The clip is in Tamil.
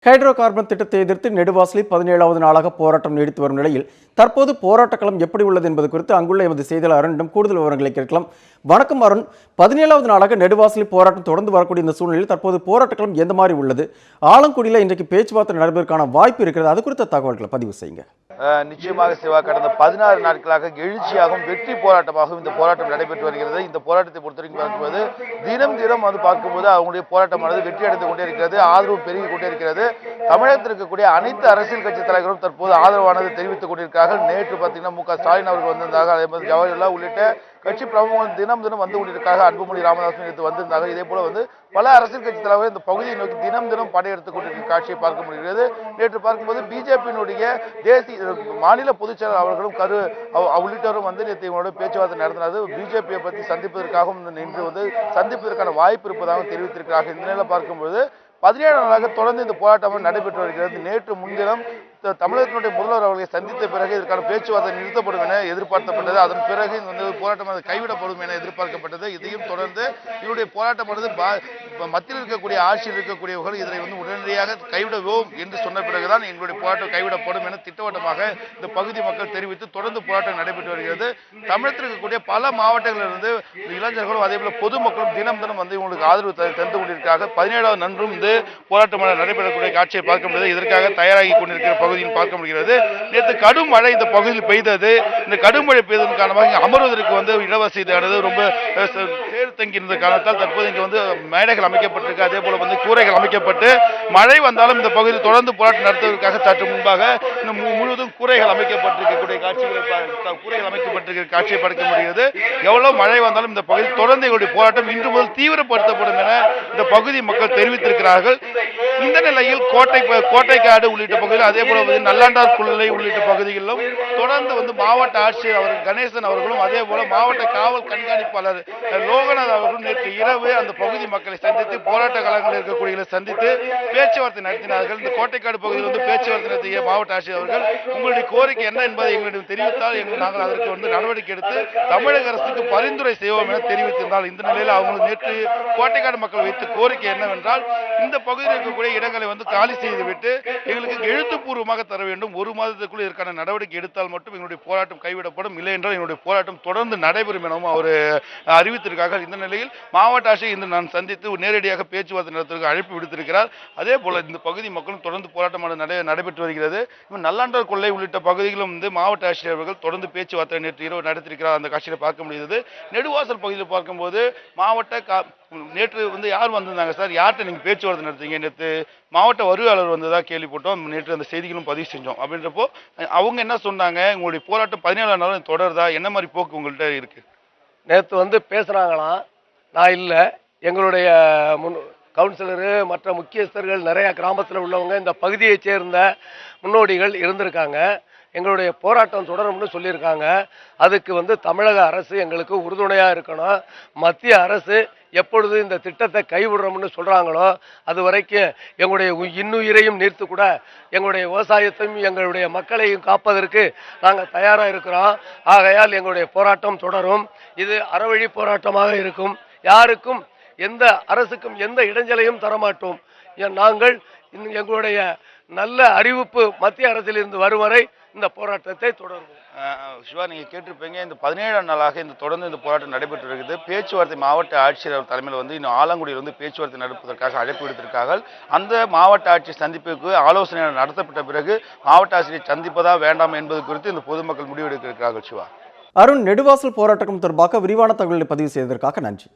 ஹைட்ரோ கார்பன் திட்டத்தை எதிர்த்து நெடுவாசலில் 17வது நாளாக போராட்டம் நீடித்து வரும் நிலையில் தற்போது போராட்டக்களம் எப்படி உள்ளது என்பது குறித்து அங்குள்ள எமது செய்தியாளர் அருணிடம் கூடுதல் விவரங்களை கேட்கலாம். வணக்கம் அருண், 17வது நாளாக நெடுவாசலில் போராட்டம் தொடர்ந்து வரக்கூடிய இந்த சூழ்நிலையில் தற்போது போராட்டக்களம் எந்த மாதிரி உள்ளது? ஆலங்குடியில் இன்றைக்கு பேச்சுவார்த்தை நடைபெறுவதற்கான வாய்ப்பு இருக்கிறது, அது குறித்த தகவல்களை பதிவு செய்யுங்க. நிச்சயமாக சிவா, கடந்த 16 நாட்களாக எழுச்சியாகவும் வெற்றி போராட்டமாகவும் இந்த போராட்டம் நடைபெற்று வருகிறது. இந்த போராட்டத்தை பொறுத்தவரைக்கும் பார்க்கும்போது தினம் பார்க்கும்போது அவங்களுடைய போராட்டமானது வெற்றி அடைந்து கொண்டே இருக்கிறது, ஆதரவு பெருகி கொண்டே இருக்கிறது. தமிழகத்தில் இருக்கக்கூடிய அனைத்து அரசியல் கட்சி தலைவர்களும் தற்போது ஆதரவானது தெரிவித்துக் கொண்டிருக்கிறார்கள். நேற்று பார்த்தீங்கன்னா MK ஸ்டாலின் அவர்கள் வந்திருந்தார்கள், அதே மாதிரி ஜவஹர்லால் உள்ளிட்ட கட்சி பிரமுகர்கள் தினம் வந்து கொண்டிருக்காங்க. அன்புமணி ராமதாஸ் நேற்று வந்திருந்தாங்க. இதே போல பல அரசியல் கட்சி தலைவர்கள் இந்த பகுதியை நோக்கி தினம் படையெடுத்துக் கொண்டிருக்கிற காட்சியை பார்க்க முடிகிறது. நேற்று பார்க்கும்போது பிஜேபியினுடைய தேசிய மாநில பொதுச் செயலாளர் அவர்களும் உள்ளிட்டவரும் நேற்று இவங்களோட பேச்சுவார்த்தை நடத்தினது பிஜேபியை பற்றி சந்திப்பதற்காகவும் நின்று சந்திப்பதற்கான வாய்ப்பு இருப்பதாக தெரிவித்திருக்கிறார்கள். இந்த நிலையில் பார்க்கும்போது 17 நாளாக தொடர்ந்து இந்த போராட்டம் நடைபெற்று வருகிறது. நேற்று முன்தினம் தமிழகத்தினுடைய முதல்வர் அவர்களை சந்தித்த பிறகு இதற்கான பேச்சுவார்த்தை நிறுத்தப்படும் என எதிர்பார்க்கப்பட்டது. அதன் பிறகு போராட்டம் கைவிடப்படும் என எதிர்பார்க்கப்பட்டது. இதையும் தொடர்ந்து இவருடைய போராட்டமானது மத்தியில் இருக்கக்கூடிய ஆட்சியில் இருக்கக்கூடியவர்கள் இதனை உடனடியாக கைவிடுவோம் என்று சொன்ன பிறகுதான் எங்களுடைய போராட்டம் கைவிடப்படும் என திட்டவட்டமாக இந்த பகுதி மக்கள் தெரிவித்து தொடர்ந்து போராட்டம் நடைபெற்று வருகிறது. தமிழகத்தில் இருக்கக்கூடிய பல மாவட்டங்களிலிருந்து இளைஞர்களும் அதே போல பொதுமக்களும் தினம் இவங்களுக்கு ஆதரவு தந்து கொண்டிருக்கிறார்கள். 17வது நன்றும் போராட்டம் நடைபெறக்கூடிய காட்சியை பார்க்க முடியாது. இதற்காக தயாராகி கொண்டிருக்கிற பகுதியில் பார்க்க முடிகிறது. நேற்று கடும் மழை இந்த பகுதியில் பெய்தது. இந்த கடும் மழை பெய்ததன் காரணமாக அமர்வதற்கு இடவசதியானது ரொம்ப தங்கி இருந்த காரணத்தால் தற்போது இங்கு மேடைகள் அமைக்கப்பட்டிருக்கு, அதே போல கூரைகள் அமைக்கப்பட்டு மழை வந்தாலும் இந்த பகுதியில் தொடர்ந்து போராட்டம் நடத்துவதற்காக சற்று முன்பாக முழுவதும் கூரைகள் அமைக்கப்பட்டிருக்கக்கூடிய காட்சியை பார்க்க முடிகிறது. எவ்வளவு மழை வந்தாலும் இந்த பகுதியில் தொடர்ந்து எங்களுடைய போராட்டம் இன்று முதல் தீவிரப்படுத்தப்படும் என இந்த பகுதி மக்கள் தெரிவித்திருக்கிறார்கள். இந்த நிலையில் கோட்டைக்காடு உள்ளிட்ட பகுதியில் அதே போல நல்லாண்டார் குள்ளை உள்ளிட்ட பகுதிகளிலும் தொடர்ந்து மாவட்ட ஆட்சியர் அவர்கள் கணேசன் அவர்களும் அதே போல மாவட்ட காவல் கண்காணிப்பாளர் லோகநாத் அவர்களும் நேற்று இரவு அந்த பகுதி மக்களை சந்தித்து போராட்ட களங்களில் இருக்கக்கூடிய சந்தித்து பேச்சுவார்த்தை நடத்தினார்கள். இந்த கோட்டைக்காடு பகுதியில் பேச்சுவார்த்தை நடத்திய மாவட்ட ஆட்சியர் அவர்கள் உங்களுடைய கோரிக்கை என்ன என்பதை எங்களிடம் தெரிவித்தால் நாங்கள் அதற்கு நடவடிக்கை எடுத்து தமிழக அரசுக்கு பரிந்துரை செய்வோம் என தெரிவித்திருந்தால், இந்த நிலையில் அவங்க நேற்று கோட்டைக்காடு மக்கள் வைத்த கோரிக்கை என்னவென்றால் இந்த பகுதியில் இருக்கக்கூடிய இடங்களை காலி செய்துவிட்டு எங்களுக்கு எழுத்துப்பூர்வமாக தர வேண்டும். ஒரு மாதத்துக்குள் இதற்கான நடவடிக்கை எடுத்தால் மட்டும் எங்களுடைய போராட்டம் கைவிடப்படும், இல்லை என்றால் எங்களுடைய போராட்டம் தொடர்ந்து நடைபெறும் எனவும் அவர் அறிவித்திருக்கார்கள். இந்த நிலையில் மாவட்ட ஆட்சியை இன்று நான் சந்தித்து நேரடியாக பேச்சுவார்த்தை நடத்துவதற்கு அழைப்பு விடுத்திருக்கிறார். அதே போல இந்த பகுதி மக்களும் தொடர்ந்து போராட்டம் நடைபெற்று வருகிறது. நல்லாண்டார் கொள்ளை உள்ளிட்ட பகுதிகளும் மாவட்ட ஆட்சியர் அவர்கள் தொடர்ந்து பேச்சுவார்த்தை நேற்று இரவு நடத்திருக்கிறார். அந்த காட்சியை பார்க்க முடியுது. நெடுவாசல் பகுதியில் பார்க்கும்போது மாவட்ட நேற்று யார் வந்திருந்தாங்க சார், யார்கிட்ட நீங்க பேச்சுவார்த்தை நடத்தீங்க? நேற்று மாவட்ட வருவாளர் வந்ததா கேள்விப்பட்டோம், நேற்று அந்த செய்திகளும் பதிவு செஞ்சோம். அப்படின்றப்போ அவங்க என்ன சொன்னாங்க, உங்களுடைய போராட்டம் 17 நாளும் தொடருதா, என்ன மாதிரி போக்கு உங்கள்கிட்ட இருக்கு? நேற்று பேசுறாங்களாம், நான் இல்லை, எங்களுடைய கவுன்சிலரு மற்ற முக்கியஸ்தர்கள் நிறைய கிராமத்தில் உள்ளவங்க இந்த பகுதியை சேர்ந்த முன்னோடிகள் இருந்திருக்காங்க. எங்களுடைய போராட்டம் தொடரும்னு சொல்லியிருக்காங்க. அதுக்கு தமிழக அரசு எங்களுக்கு உறுதுணையாக இருக்கணும். மத்திய அரசு எப்பொழுது இந்த திட்டத்தை கைவிடுறோம்னு சொல்கிறாங்களோ அது வரைக்கும் எங்களுடைய இன்னுயிரையும் நீர்த்து கூட எங்களுடைய விவசாயத்தையும் எங்களுடைய மக்களையும் காப்பதற்கு நாங்கள் தயாராக இருக்கிறோம். ஆகையால் எங்களுடைய போராட்டம் தொடரும். இது அறவழி போராட்டமாக இருக்கும். யாருக்கும் எந்த அரசுக்கும் எந்த இடைஞ்சலையும் தரமாட்டோம். நாங்கள் எங்களுடைய நல்ல அறிவிப்பு மத்திய அரசிலிருந்து வரும் வரை இந்த போராட்டத்தை தொடருவோம். சிவா, நீங்க கேட்டிருப்பீங்க, இந்த 17 நாளாக தொடர்ந்து இந்த போராட்டம் நடைபெற்று இருக்குது. பேச்சுவார்த்தை மாவட்ட ஆட்சியர் தலைமையில் இன்னும் ஆலங்குடியில் பேச்சுவார்த்தை நடப்பதற்காக அழைப்பு விடுத்திருக்கார்கள். அந்த மாவட்ட ஆட்சியர் சந்திப்புக்கு ஆலோசனை நடத்தப்பட்ட பிறகு மாவட்ட ஆட்சியரை சந்திப்பதா வேண்டாம் என்பது குறித்து இந்த பொதுமக்கள் முடிவெடுக்கிறார்கள். சிவா, அருண், நெடுவாசல் போராட்டம் தொடர்பாக விரிவான தகவல்களை பதிவு செய்ததற்காக நன்றி.